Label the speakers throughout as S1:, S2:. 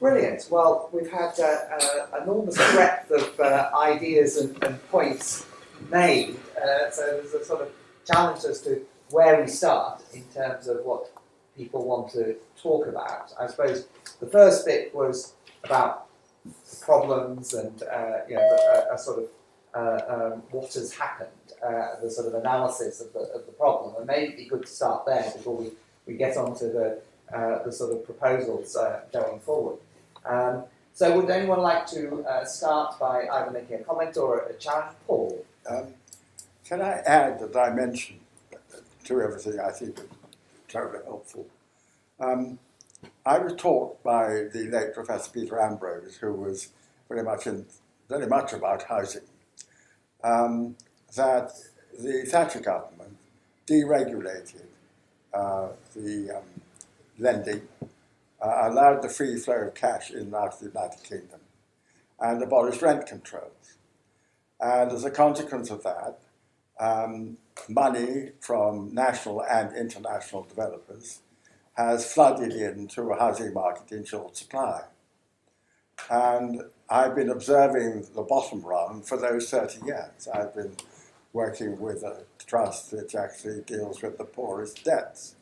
S1: Brilliant. Well, we've had an enormous breadth of ideas and points made, so there's a sort of challenge as to where we start in terms of what people want to talk about. I suppose the first bit was about problems and a sort of what has happened, the sort of analysis of the problem, and maybe it'd be good to start there before we get on to the sort of proposals going forward. So would anyone like to start by either making a comment or a challenge? Paul?
S2: Can I add a dimension to everything I think is terribly helpful? I was taught by the late Professor Peter Ambrose, who was very much about housing, that the Thatcher government deregulated the lending, allowed the free flow of cash in and out of the United Kingdom, and abolished rent controls. And as a consequence of that, money from national and international developers has flooded into a housing market in short supply. And I've been observing the bottom rung for those 30 years. I've been working with a trust which actually deals with the poorest debts.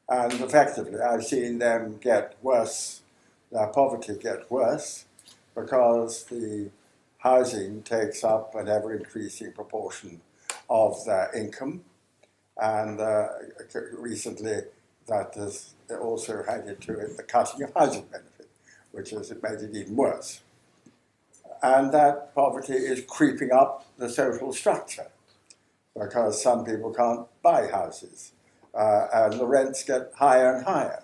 S2: And effectively, I've seen them get worse, their poverty get worse, because the housing takes up an ever-increasing proportion of their income. And recently, that has also added to it the cutting of housing benefit, which has made it even worse. And that poverty is creeping up the social structure, because some people can't buy houses. And the rents get higher and higher.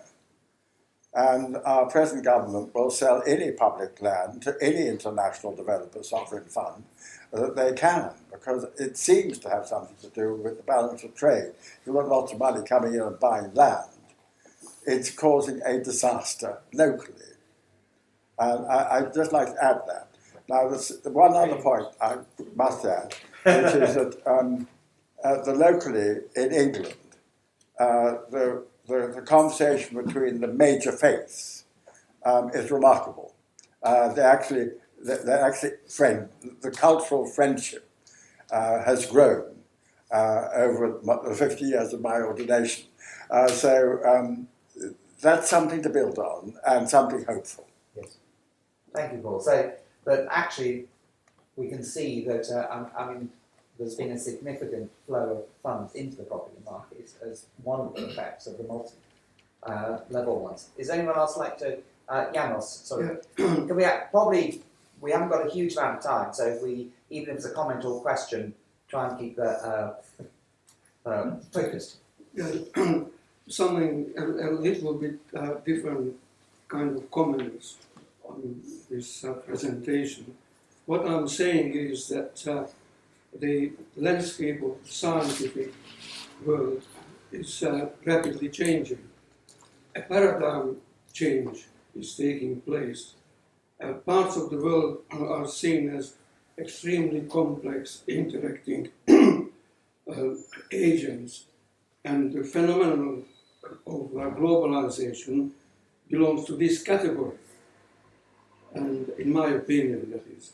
S2: And our present government will sell any public land to any international developer sovereign fund that they can, because it seems to have something to do with the balance of trade. If you've got lots of money coming in and buying land, it's causing a disaster locally. And I'd just like to add that. Now, there's one other point I must add, which is that locally in England, the conversation between the major faiths is remarkable. The cultural friendship has grown over the 50 years of my ordination. So that's something to build on and something hopeful.
S1: Yes. Thank you, Paul. So, but actually, we can see that, there's been a significant flow of funds into the property market as one of the effects of the multi-level ones. Is anyone else like to, Janos, sorry, can we haven't got a huge amount of time, so if even if it's a comment or question, try and keep that focused.
S3: Yeah, something a little bit different kind of comments on this presentation. What I'm saying is that the landscape of the scientific world is rapidly changing. A paradigm change is taking place. Parts of the world are seen as extremely complex, interacting agents, and the phenomenon of globalization belongs to this category, and in my opinion, that is.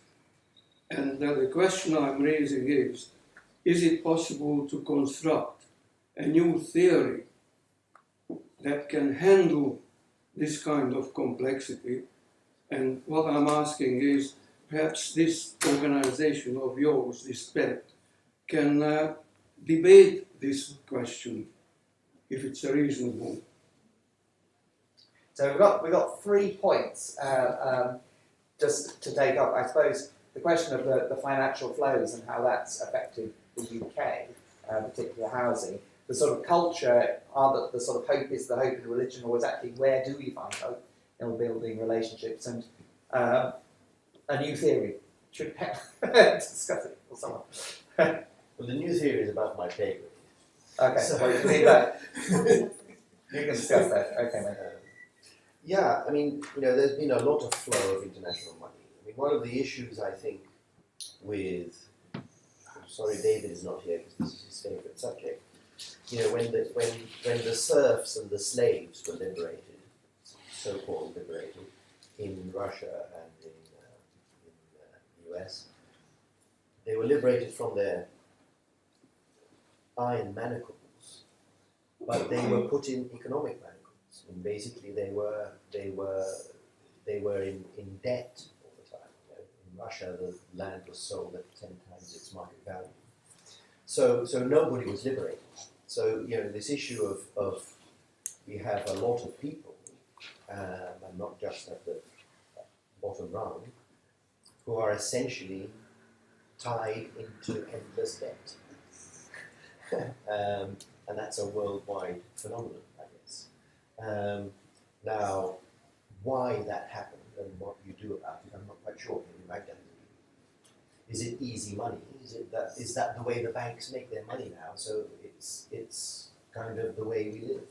S3: And the question I'm raising is it possible to construct a new theory that can handle this kind of complexity? And what I'm asking is, perhaps this organization of yours, this PET, can debate this question, if it's a reasonable.
S1: So we've got 3 points just to take up. I suppose the question of the financial flows and how that's affected the UK, particularly housing. The sort of culture, the sort of hope is the hope in religion, or exactly where do we find hope in building relationships, and a new theory. Should discuss it or someone?
S4: Well, the new theory is about my pay grade.
S1: Okay, so well, you can leave that. You can discuss that. Okay, mate.
S4: Yeah, there's been a lot of flow of international money. One of the issues, I think, with, I'm sorry David is not here because this is his favourite subject, when the serfs and the slaves were liberated, so-called liberated, in Russia and in the US, they were liberated from their iron manacles, but they were put in economic manacles. And basically, they were in debt all the time. You know, in Russia, the land was sold at 10 times its market value. So nobody was liberated. So this issue of we have a lot of people, and not just at the bottom rung, who are essentially tied into endless debt. And that's a worldwide phenomenon, I guess. Now, why that happened and what you do about it, I'm not quite sure. Maybe Magda. Is it easy money? Is that the way the banks make their money now? So it's kind of the way we live.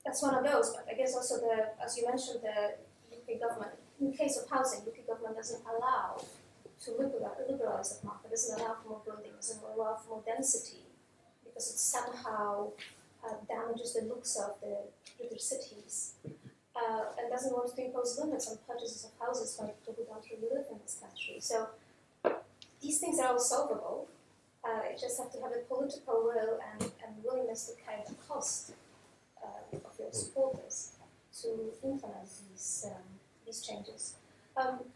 S5: That's one of those, but I guess also as you mentioned, the UK government, in case of housing, UK government doesn't allow to liberalize that market, doesn't allow for more building, doesn't allow for more density, because it somehow damages the looks of the British cities, and doesn't want to impose limits on purchases of houses by people who don't really live in this country. So these things are all solvable. You just have to have a political will and willingness to carry the cost of your supporters to implement these changes.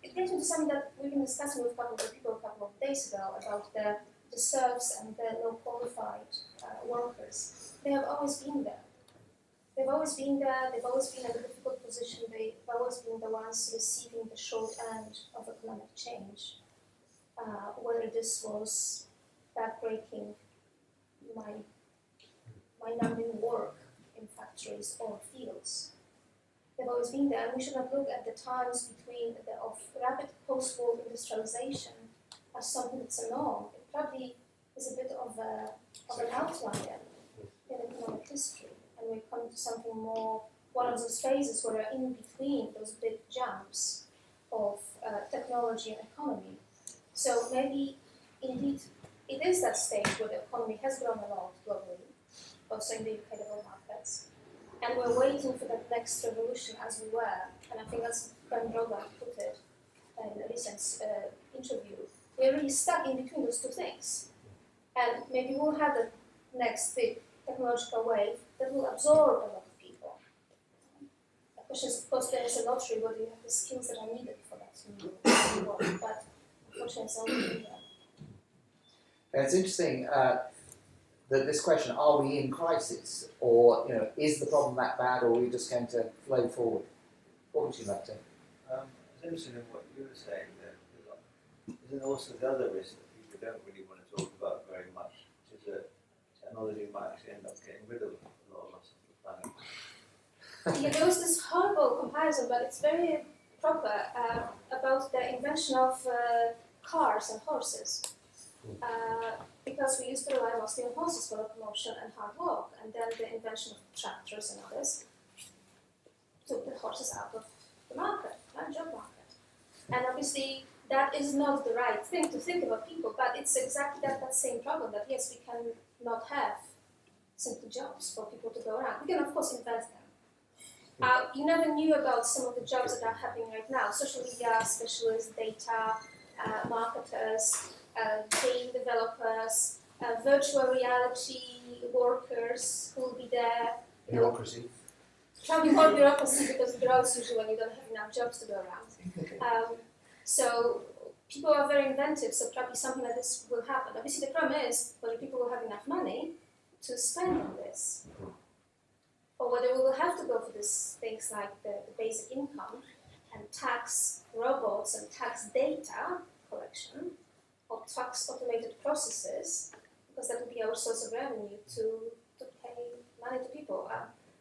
S5: It brings me to something that we've been discussing with a couple of people a couple of days ago about the serfs and the low-qualified workers. They have always been there. They've always been there, they've always been in a difficult position, they've always been the ones receiving the short end of economic change. Whether this was backbreaking, my numbing work in factories or fields. They've always been there, and we should not look at the times of rapid post-war industrialization as something that's a norm. It probably is a bit of an outlier in economic history, and we're coming to something more, one of those phases where we're in between those big jumps of technology and economy. So maybe, indeed, it is that stage where the economy has grown a lot globally, also in the UK developed markets, and we're waiting for that next revolution as we were, and I think as Ben Brogan put it in a recent interview, we're really stuck in between those two things. And maybe we'll have the next big technological wave that will absorb a lot of people. The question is, of course, there is a lottery whether you have the skills that are needed for that to work, but unfortunately it's not really there.
S1: It's interesting that this question, are we in crisis, or is the problem that bad, or are we just going to flow forward? What would you like to?
S6: It's interesting in what you were saying that there's also the other risk that people don't really want to talk about very much, which is that technology might actually end up getting rid of a lot of us on the planet.
S5: Yeah, there was this horrible comparison, but it's very proper, about the invention of cars and horses. Because we used to rely mostly on horses for locomotion and hard work, and then the invention of tractors and others took the horses out of the market, job market. And obviously that is not the right thing to think about people, but it's exactly that same problem, that yes, we can not have simple jobs for people to go around. We can of course invent them. You never knew about some of the jobs that are happening right now: social media specialists, data marketers, game developers, virtual reality workers who will be there.
S4: Bureaucracy.
S5: Probably more bureaucracy, because it grows usually when you don't have enough jobs to go around. So people are very inventive, so probably something like this will happen. Obviously the problem is whether people will have enough money to spend on this, or whether we will have to go for these things like the basic income and tax robots and tax data collection, or tax automated processes, because that would be our source of revenue to pay money to people.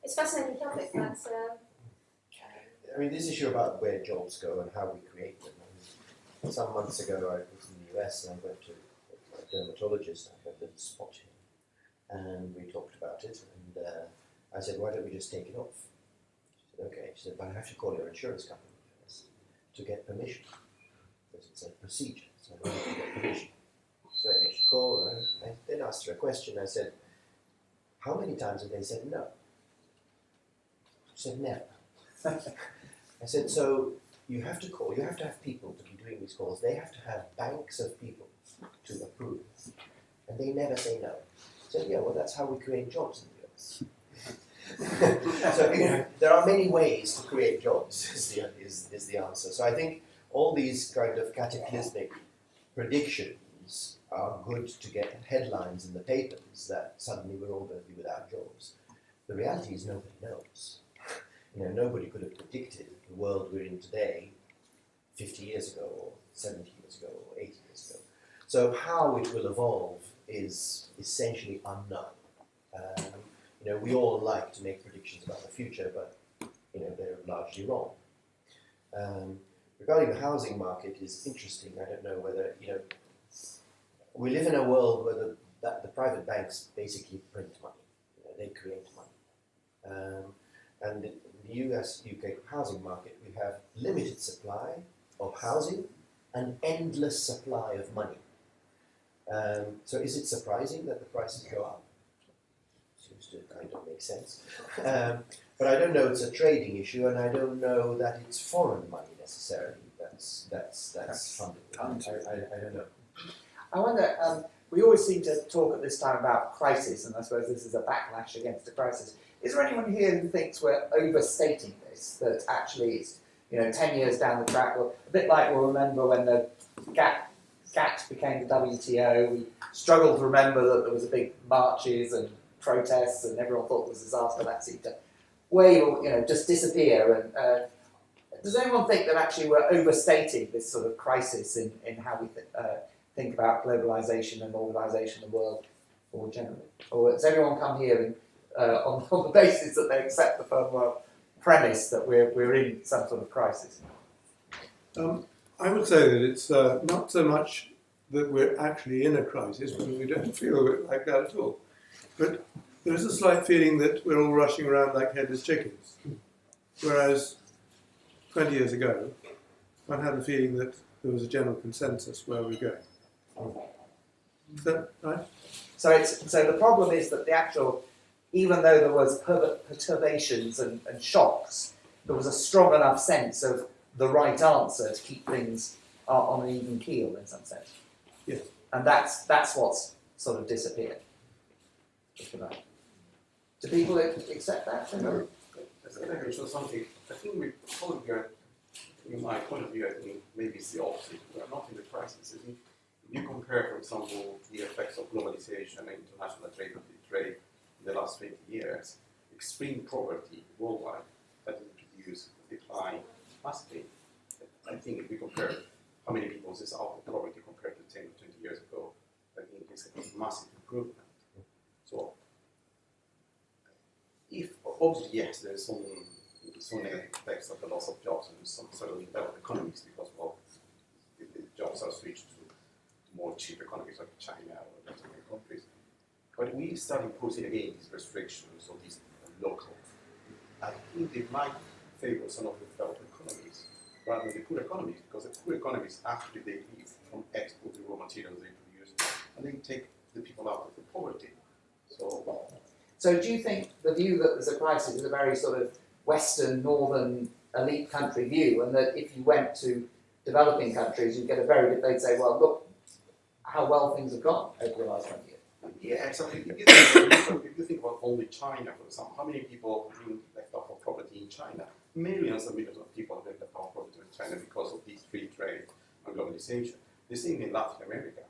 S5: It's a fascinating topic, but
S4: I mean, this issue about where jobs go and how we create them. Some months ago, I was in the US and I went to a dermatologist. I had a little spot here, and we talked about it. And I said, "Why don't we just take it off?" She said, "Okay." She said, "But I have to call your insurance company first to get permission, because it's a procedure. So I need to get permission." So anyway, she called. I then asked her a question. I said, "How many times have they said no?" She said, never. I said, so you have to have people to be doing these calls. They have to have banks of people to approve. And they never say no. I said, yeah, well, that's how we create jobs in the US. So, there are many ways to create jobs, is the answer. So I think all these kind of cataclysmic predictions are good to get headlines in the papers that suddenly we're all going to be without jobs. The reality is nobody knows. Nobody could have predicted the world we're in today 50 years ago, or 70 years ago, or 80 years ago. So how it will evolve is essentially unknown. We all like to make predictions about the future, but they're largely wrong. Regarding the housing market is interesting. I don't know whether we live in a world where the private banks basically print money. They create money. And in the US-UK housing market, we have limited supply of housing and endless supply of money. So is it surprising that the prices go up? Seems to kind of make sense. But I don't know it's a trading issue, and I don't know that it's foreign money necessarily that's funded. I don't know.
S1: I wonder, we always seem to talk at this time about crisis, and I suppose this is a backlash against a crisis. Is there anyone here who thinks we're overstating this, that actually it's 10 years down the track, well, a bit like we'll remember when the GATT became the WTO, we struggled to remember that there was a big marches and protests and everyone thought it was a disaster, that seemed to wave or just disappear. And does anyone think that actually we're overstating this sort of crisis in how we think about globalisation and organisation of the world more generally? Or does everyone come here on the basis that they accept the first world premise that we're in some sort of crisis?
S3: I would say that it's not so much that we're actually in a crisis, because we don't feel it like that at all. But there is a slight feeling that we're all rushing around like headless chickens. Whereas 20 years ago, one had the feeling that there was a general consensus where we're going. Is that right?
S1: So the problem is that the actual, even though there was perturbations and shocks, there was a strong enough sense of the right answer to keep things on an even keel in some sense.
S3: Yes.
S1: And that's what's sort of disappeared. Do people accept that?
S7: No. I can show something. I think we probably are, in my point of view, I think maybe it's the opposite. We are not in the crisis. I think if you compare, for example, the effects of globalization and international trade in the last 20 years, extreme poverty worldwide has introduced decline massively. I think if we compare how many people is out of poverty compared to 10 or 20 years ago, I think it's a massive improvement. So, if obviously yes, there's some negative effects of the loss of jobs and some certainly developed economies because the jobs are switched to more cheap economies like China or Latin countries. But we start imposing again these restrictions or these local. I think they might favor some of the developed economies rather than the poor economies, because the poor economies actually they live from export the raw materials they produce and they take the people out of the poverty.
S1: So do you think the view that there's a crisis is a very sort of Western, northern, elite country view, and that if you went to developing countries, you'd get a very good, they'd say, well, look how well things have gone over the last 20 years.
S7: Yeah, exactly. If you think about only China, for example, how many people have been left off of property in China? Millions and millions of people have been left off property in China because of these free trade and globalization. The same in Latin America.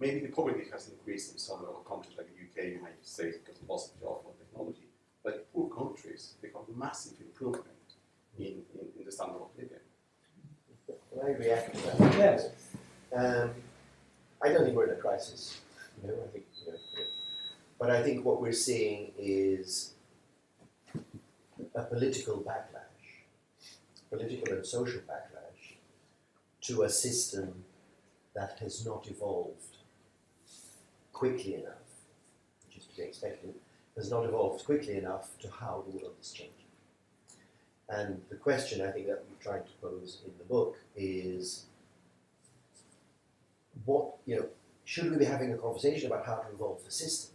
S7: Maybe the poverty has increased in some little countries like the UK, United States, because of loss of jobs and technology. But poor countries, they have massive improvement in the standard of living.
S4: Can I react to that?
S1: Yes.
S4: I don't think we're in a crisis. I think, but I think what we're seeing is a political backlash, political and social backlash to a system that has not evolved quickly enough, which is to be expected, has not evolved quickly enough to how the world is changing. And the question I think that we're trying to pose in the book is, what, should we be having a conversation about how to evolve the system,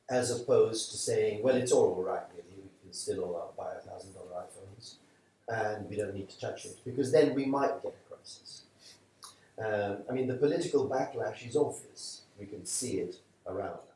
S4: as opposed to saying, well, it's all right, really. can still all buy $1,000 iPhones, and we don't need to touch it, because then we might get a crisis. I mean, the political backlash is obvious. We can see it around us.